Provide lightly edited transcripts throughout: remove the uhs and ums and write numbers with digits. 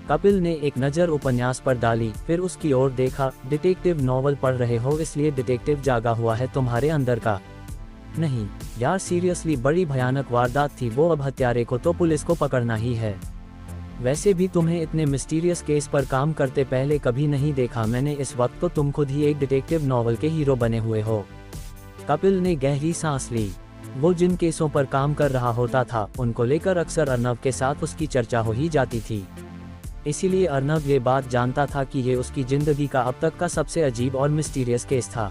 कपिल ने एक नज़र उपन्यास पर डाली, फिर उसकी ओर देखा। डिटेक्टिव नॉवल पढ़ रहे हो इसलिए डिटेक्टिव जागा हुआ है तुम्हारे अंदर का? नहीं यार सीरियसली बड़ी भयानक वारदात थी वो, अब हत्यारे को तो पुलिस को पकड़ना ही है। वैसे भी तुम्हें इतने मिस्टीरियस केस पर काम करते पहले कभी नहीं देखा मैंने, इस वक्त तो तुम खुद ही एक डिटेक्टिव नॉवल के हीरो बने हुए हो। कपिल ने गहरी सांस ली। वो जिन केसों पर काम कर रहा होता था उनको लेकर अक्सर अर्नव के साथ उसकी चर्चा हो ही जाती थी, इसीलिए अर्नव ये बात जानता था कि ये उसकी जिंदगी का अब तक का सबसे अजीब और मिस्टीरियस केस था।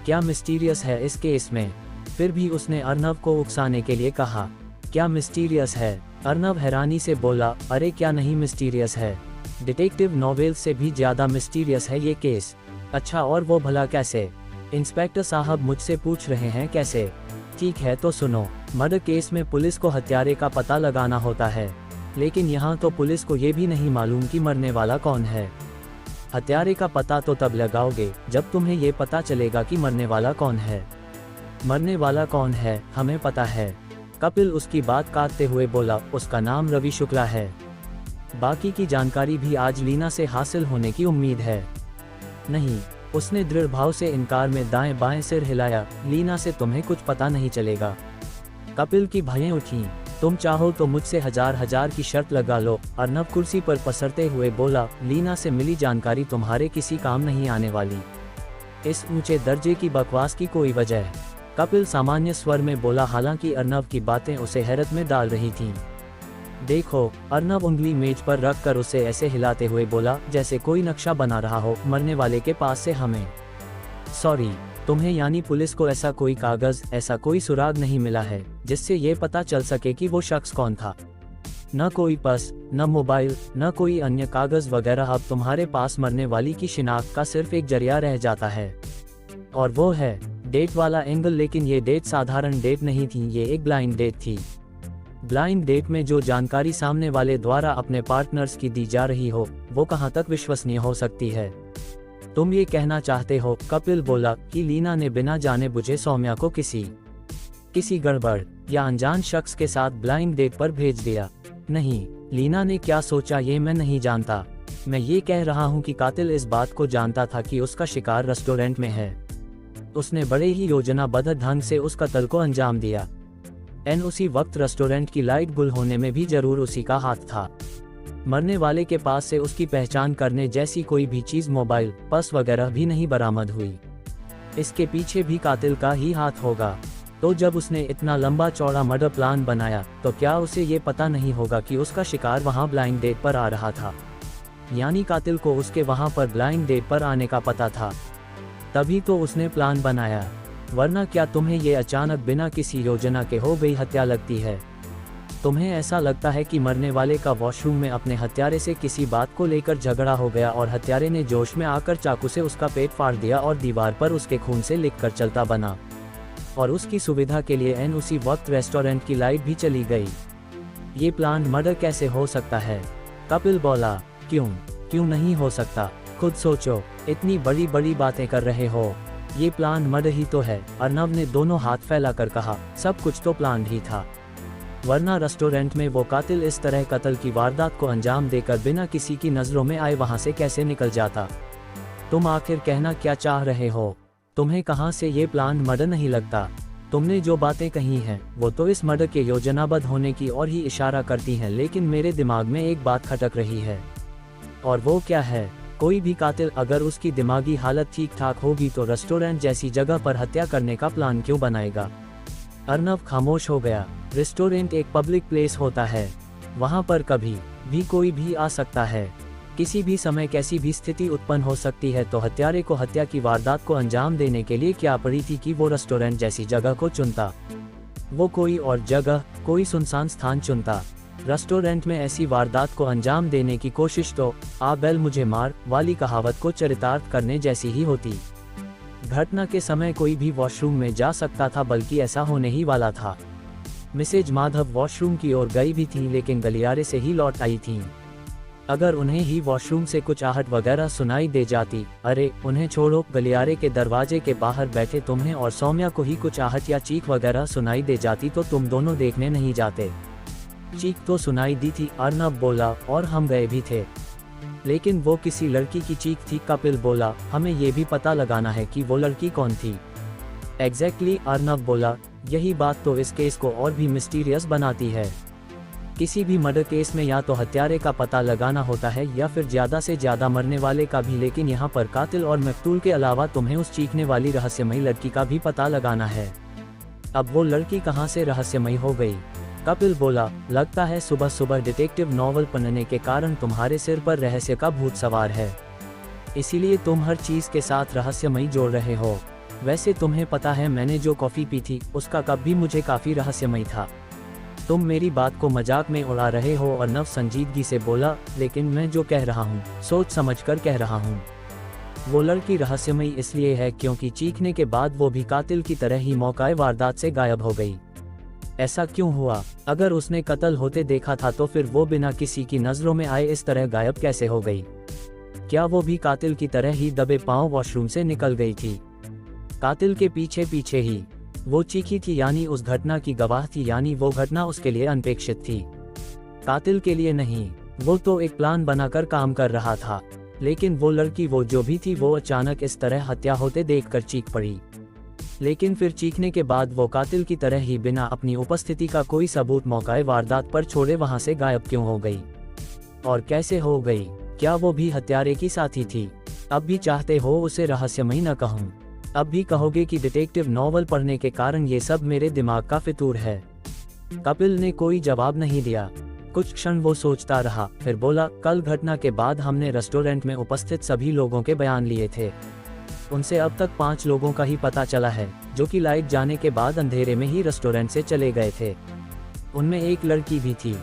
क्या मिस्टीरियस है इस केस में? फिर भी उसने अर्नव को उकसाने के लिए कहा, क्या मिस्टीरियस है? अर्नव हैरानी से बोला, अरे क्या नहीं मिस्टीरियस है, डिटेक्टिव नॉवेल से भी ज़्यादा मिस्टीरियस है ये केस। अच्छा और वो भला कैसे? इंस्पेक्टर साहब मुझसे पूछ रहे हैं कैसे? ठीक है तो सुनो, मर्डर केस में पुलिस को हत्यारे का पता लगाना होता है, लेकिन यहाँ तो पुलिस को ये भी नहीं मालूम कि मरने वाला कौन है। हत्यारे का पता तो तब लगाओगे जब तुम्हें ये पता चलेगा कि मरने वाला कौन है। मरने वाला कौन है हमें पता है। कपिल उसकी बात काटते हुए बोला, उसका नाम रवि शुक्ला है। बाकी की जानकारी भी आज लीना से हासिल होने की उम्मीद है। नहीं, उसने दृढ़ भाव से इनकार में दाएं बाएं सिर हिलाया, लीना से तुम्हें कुछ पता नहीं चलेगा। कपिल की भयें उठीं। तुम चाहो तो मुझसे हजार की शर्त लगा लो, अर्नव कुर्सी पर पसरते हुए बोला, लीना से मिली जानकारी तुम्हारे किसी काम नहीं आने वाली। इस ऊंचे दर्जे की बकवास की कोई वजह? कपिल सामान्य स्वर में बोला, हालांकि अर्नव की बातें उसे हैरत में डाल रही थीं। देखो, अर्नव उंगली मेज पर रख कर उसे ऐसे हिलाते हुए बोला जैसे कोई नक्शा बना रहा हो मरने वाले के पास से हमें। सॉरी, तुम्हें यानी पुलिस को ऐसा कोई कागज, ऐसा कोई सुराग नहीं मिला है जिससे ये पता चल सके कि वो शख्स कौन था? न कोई पर्स, न मोबाइल, न कोई अन्य कागज वगैरह। अब तुम्हारे पास मरने वाली की शिनाख्त का सिर्फ एक जरिया रह जाता है, और वो है डेट वाला एंगल। लेकिन ये डेट साधारण डेट नहीं थी, ये एक ब्लाइंड डेट थी। ब्लाइंड डेट में जो जानकारी सामने वाले द्वारा अपने पार्टनर्स की दी जा रही हो वो कहाँ तक विश्वसनीय हो सकती है? तुम ये कहना चाहते हो, कपिल बोला, कि लीना ने बिना जाने बुझे सौम्या को किसी गड़बड़ या अनजान शख्स के साथ ब्लाइंड डेट पर भेज दिया? नहीं, लीना ने क्या सोचा ये मैं नहीं जानता। मैं ये कह रहा हूँ कि कातिल इस बात को जानता था कि उसका शिकार रेस्टोरेंट में है। उसने बड़े ही योजनाबद्ध ढंग से उस कत्ल को अंजाम दिया। उसी वक्त रेस्टोरेंट की लाइट गुल होने में भी जरूर उसी का हाथ था। मरने वाले के पास से उसकी पहचान करने जैसी कोई भी चीज, मोबाइल, पर्स वगैरह भी नहीं बरामद हुई। इसके पीछे भी कातिल का ही हाथ होगा। तो जब उसने इतना लंबा चौड़ा मर्डर प्लान बनाया तो क्या उसे ये पता नहीं होगा कि उसका शिकार वहां ब्लाइंड डेट पर आ रहा था? यानी कातिल को उसके वहां पर ब्लाइंड डेट पर आने का पता था, तभी तो उसने प्लान बनाया। वरना क्या तुम्हें ये अचानक बिना किसी योजना के हो गई हत्या लगती है? तुम्हें ऐसा लगता है कि मरने वाले का वॉशरूम में अपने हत्यारे से किसी बात को लेकर झगड़ा हो गया और हत्यारे ने जोश में आकर चाकू से उसका पेट फाड़ दिया और दीवार पर उसके खून से लिखकर चलता बना, और उसकी सुविधा के लिए उसी वक्त रेस्टोरेंट की लाइट भी चली गई। ये प्लान मर्डर कैसे हो सकता है? कपिल बोला, क्यों नहीं हो सकता? खुद सोचो, इतनी बड़ी बड़ी बातें कर रहे हो, ये प्लान मर्डर ही तो है। अर्नव ने दोनों हाथ फैलाकर कहा, सब कुछ तो प्लान ही था, वरना रेस्टोरेंट में वो कातिल इस तरह कत्ल की वारदात को अंजाम देकर बिना किसी की नजरों में आए वहां से कैसे निकल जाता? तुम आखिर कहना क्या चाह रहे हो? तुम्हें कहां से ये प्लान मर्डर नहीं लगता? तुमने जो बातें कही हैं वो तो इस मर्डर के योजनाबद्ध होने की ओर ही इशारा करती हैं, लेकिन मेरे दिमाग में एक बात खटक रही है। और वो क्या है? कोई भी कातिल अगर उसकी दिमागी हालत ठीक ठाक होगी तो रेस्टोरेंट जैसी जगह पर हत्या करने का प्लान क्यों बनाएगा? अर्नव खामोश हो गया। रेस्टोरेंट एक पब्लिक प्लेस होता है, वहां पर कभी भी कोई भी आ सकता है, किसी भी समय कैसी भी स्थिति उत्पन्न हो सकती है। तो हत्यारे को हत्या की वारदात को अंजाम देने के लिए क्या पड़ी थी कि वो रेस्टोरेंट जैसी जगह को चुनता? वो कोई और जगह, कोई सुनसान स्थान चुनता। रेस्टोरेंट में ऐसी वारदात को अंजाम देने की कोशिश तो आ बैल मुझे मार वाली कहावत को चरितार्थ करने जैसी ही होती। घटना के समय कोई भी वॉशरूम में जा सकता था, बल्कि ऐसा होने ही वाला था। मिसेज माधव वॉशरूम की ओर गई भी थी, लेकिन गलियारे से ही लौट आई थीं। अगर उन्हें ही वॉशरूम से कुछ आहट वगैरह सुनाई दे जाती, अरे उन्हें छोड़ो, गलियारे के दरवाजे के बाहर बैठे तुम्हें और सौम्या को ही कुछ आहट या चीख वगैरह सुनाई दे जाती तो तुम दोनों देखने नहीं जाते? चीख तो सुनाई दी थी, अर्नब बोला, और हम गए भी थे। लेकिन वो किसी लड़की की चीख थी, कपिल बोला। हमें ये भी पता लगाना है कि वो लड़की कौन थी। एग्जैक्टली, अर्नब बोला। यही बात तो इस केस को और भी मिस्टीरियस बनाती है। किसी भी मर्डर केस में या तो हत्यारे का पता लगाना होता है या फिर ज़्यादा से ज़्यादा मरने वाले का भी, लेकिन यहाँ पर कातिल और मकतूल के अलावा तुम्हें उस चीखने वाली रहस्यमयी लड़की का भी पता लगाना है। अब वो लड़की कहाँ से रहस्यमयी हो गई? कपिल बोला, लगता है सुबह सुबह डिटेक्टिव नॉवल पढ़ने के कारण तुम्हारे सिर पर रहस्य का भूत सवार है, इसीलिए तुम हर चीज़ के साथ रहस्यमयी जोड़ रहे हो। वैसे तुम्हें पता है मैंने जो कॉफ़ी पी थी उसका कप भी मुझे काफ़ी रहस्यमयी था। तुम मेरी बात को मजाक में उड़ा रहे हो। और नव संजीदगी से बोला, लेकिन मैं जो कह रहा हूँ सोच समझकर कह रहा हूँ। वो लड़की रहस्यमयी इसलिए है क्योंकि चीखने के बाद वो भी कातिल की तरह ही मौकाए वारदात से गायब हो गई। ऐसा क्यों हुआ? अगर उसने कत्ल होते देखा था तो फिर वो बिना किसी की नज़रों में आए इस तरह गायब कैसे हो गई? क्या वो भी कातिल की तरह ही दबे पांव वॉशरूम से निकल गई थी? कातिल के पीछे पीछे ही वो चीखी थी, यानी उस घटना की गवाह थी, यानी वो घटना उसके लिए अनपेक्षित थी, कातिल के लिए नहीं। वो तो एक प्लान बनाकर काम कर रहा था। लेकिन वो लड़की, वो जो भी थी, वो अचानक इस तरह हत्या होते देखकर चीख पड़ी। लेकिन फिर चीखने के बाद वो कातिल की तरह ही बिना अपनी उपस्थिति का कोई सबूत मौकाए वारदात पर छोड़े वहां से गायब क्यों हो गई? और कैसे हो गई? क्या वो भी हत्यारे की साथी थी? अब भी चाहते हो उसे रहस्यमयी न कहूँ? अब भी कहोगे कि डिटेक्टिव नॉवल पढ़ने के कारण ये सब मेरे दिमाग का फितूर है? कपिल ने कोई जवाब नहीं दिया। कुछ क्षण वो सोचता रहा, फिर बोला, कल घटना के बाद हमने रेस्टोरेंट में उपस्थित सभी लोगों के बयान लिए थे। उनसे अब तक 5 लोगों का ही पता चला है, जो कि लाइट जाने के बाद अंधेरे में ही रेस्टोरेंट से चले गए थे। उनमें एक लड़की भी थी।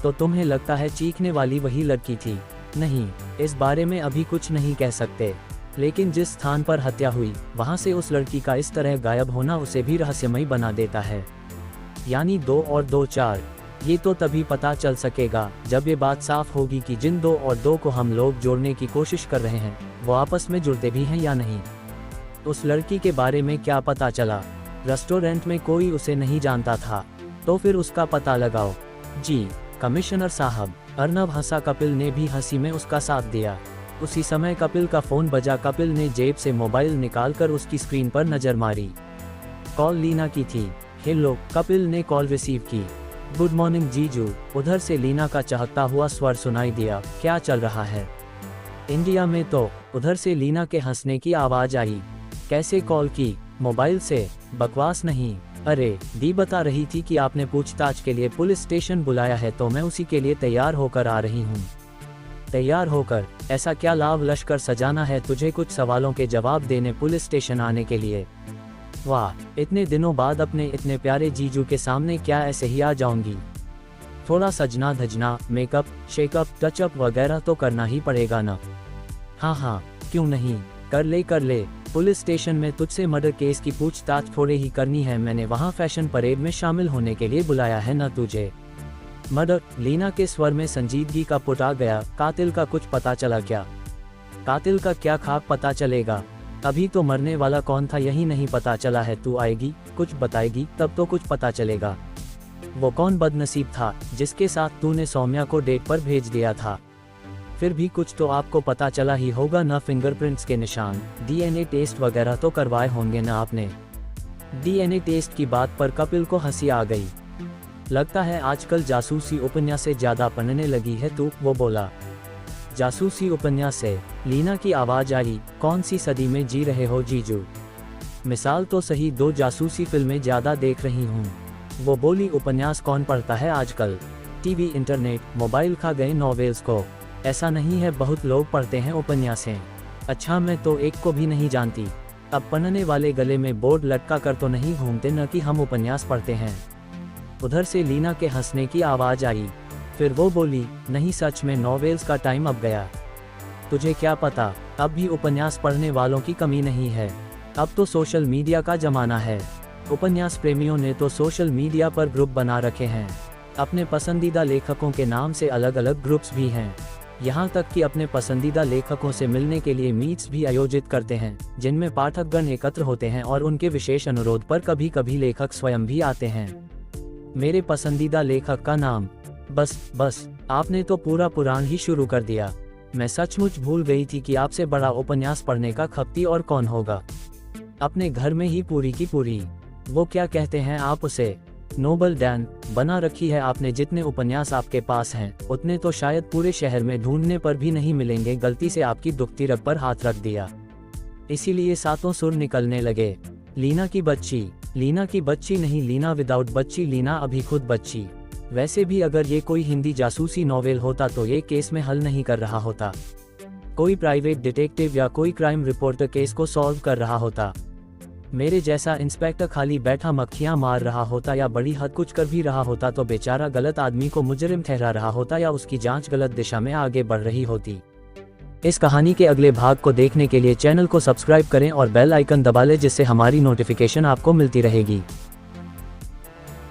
तो तुम्हें लगता है चीखने वाली वही लड़की थी? नहीं, इस बारे में अभी कुछ नहीं कह सकते। लेकिन जिस स्थान पर हत्या हुई वहां से उस लड़की का इस तरह गायब होना उसे भी रहस्यमयी बना देता है। यानी 2 और 2 4। ये तो तभी पता चल सकेगा जब ये बात साफ होगी कि जिन 2 और 2 को हम लोग जोड़ने की कोशिश कर रहे हैं वो आपस में जुड़ते भी हैं या नहीं। उस लड़की के बारे में क्या पता चला? रेस्टोरेंट में कोई उसे नहीं जानता था, तो फिर उसका पता लगाओ। जी कमिश्नर साहब। अर्नब हंसा, कपिल ने भी हंसी में उसका साथ दिया। उसी समय कपिल का फोन बजा। कपिल ने जेब से मोबाइल निकालकर उसकी स्क्रीन पर नजर मारी। कॉल लीना की थी। हेलो, कपिल ने कॉल रिसीव की। गुड मॉर्निंग जीजू, उधर से लीना का चहकता हुआ स्वर सुनाई दिया। क्या चल रहा है? इंडिया में तो, उधर से लीना के हंसने की आवाज आई। कैसे कॉल की? मोबाइल से। बकवास नहीं। अरे दी बता रही थी कि आपने पूछताछ के लिए पुलिस स्टेशन बुलाया है, तो मैं उसी के लिए तैयार होकर आ रही हूँ। तैयार होकर? ऐसा क्या लाव लश्कर सजाना है तुझे कुछ सवालों के जवाब देने पुलिस स्टेशन आने के लिए? वाह, इतने दिनों बाद अपने इतने प्यारे जीजू के सामने क्या ऐसे ही आ जाऊंगी? थोड़ा सजना धजना, मेकअप, शेकअप, टचअप वगैरह तो करना ही पड़ेगा ना? हाँ, क्यों नहीं, कर ले। पुलिस स्टेशन में तुझसे मर्डर केस की पूछताछ थोड़े ही करनी है। मैंने वहाँ फैशन परेड में शामिल होने के लिए बुलाया है ना तुझे। मर्डर? लीना के स्वर में संजीदगी का पुट आ गया। कातिल का कुछ पता चला क्या? कातिल का क्या खाक पता चलेगा? अभी तो मरने वाला कौन था यही नहीं पता चला है। तू आएगी, कुछ बताएगी, तब तो कुछ पता चलेगा। वो कौन बदनसीब था जिसके साथ तूने सौम्या को डेट पर भेज दिया था? फिर भी कुछ तो आपको पता चला ही होगा ना। फिंगरप्रिंट्स के निशान, डीएनए टेस्ट वगैरह तो करवाए होंगे ना आपने? डीएनए टेस्ट की बात पर कपिल को हंसी आ गई। लगता है आजकल जासूसी उपन्यास से ज्यादा पढ़ने लगी है तू, वो बोला। जासूसी उपन्यास से? लीना की आवाज आई। कौन सी सदी में जी रहे हो जीजू? मिसाल तो सही, 2 जासूसी फिल्में ज्यादा देख रही हूँ, वो बोली। उपन्यास कौन पढ़ता है आजकल? टीवी, इंटरनेट, मोबाइल खा गए नॉवेल्स को। ऐसा नहीं है, बहुत लोग पढ़ते हैं उपन्यासें। अच्छा, मैं तो एक को भी नहीं जानती। अब पढ़ने वाले गले में बोर्ड लटका कर तो नहीं घूमते न कि हम उपन्यास पढ़ते हैं। उधर से लीना के हंसने की आवाज आई। फिर वो बोली, नहीं सच में नॉवेल्स का टाइम अब गया। तुझे क्या पता, अब भी उपन्यास पढ़ने वालों की कमी नहीं है। अब तो सोशल मीडिया का जमाना है। उपन्यास प्रेमियों ने तो सोशल मीडिया पर ग्रुप बना रखे हैं। अपने पसंदीदा लेखकों के नाम से अलग अलग ग्रुप्स भी हैं। यहाँ तक कि अपने पसंदीदा लेखकों से मिलने के लिए मीट्स भी आयोजित करते हैं, जिनमें पाठकगण एकत्र होते हैं और उनके विशेष अनुरोध पर कभी कभी लेखक स्वयं भी आते हैं। मेरे पसंदीदा लेखक का नाम? बस आपने तो पूरा पुराण ही शुरू कर दिया। मैं सचमुच भूल गई थी कि आपसे बड़ा उपन्यास पढ़ने का खप्ती और कौन होगा। अपने घर में ही पूरी की पूरी, वो क्या कहते हैं आप उसे, नोबल डैन बना रखी है आपने। जितने उपन्यास आपके पास हैं उतने तो शायद पूरे शहर में ढूंढने पर भी नहीं मिलेंगे। गलती से आपकी दुखती रग पर हाथ रख दिया, इसीलिए सातों सुर निकलने लगे। लीना की बच्ची नहीं, लीना विदाउट बच्ची, लीना अभी खुद बच्ची। वैसे भी अगर ये कोई हिंदी जासूसी नॉवेल होता तो ये केस में हल नहीं कर रहा होता, कोई प्राइवेट डिटेक्टिव या कोई क्राइम रिपोर्टर केस को सॉल्व कर रहा होता। मेरे जैसा इंस्पेक्टर खाली बैठा मक्खियां मार रहा होता या बड़ी हद कुछ कर भी रहा होता तो बेचारा गलत आदमी को मुजरिम ठहरा रहा होता या उसकी जांच गलत दिशा में आगे बढ़ रही होती। इस कहानी के अगले भाग को देखने के लिए चैनल को सब्सक्राइब करें और बेल आइकन दबा लें, जिससे हमारी नोटिफिकेशन आपको मिलती रहेगी।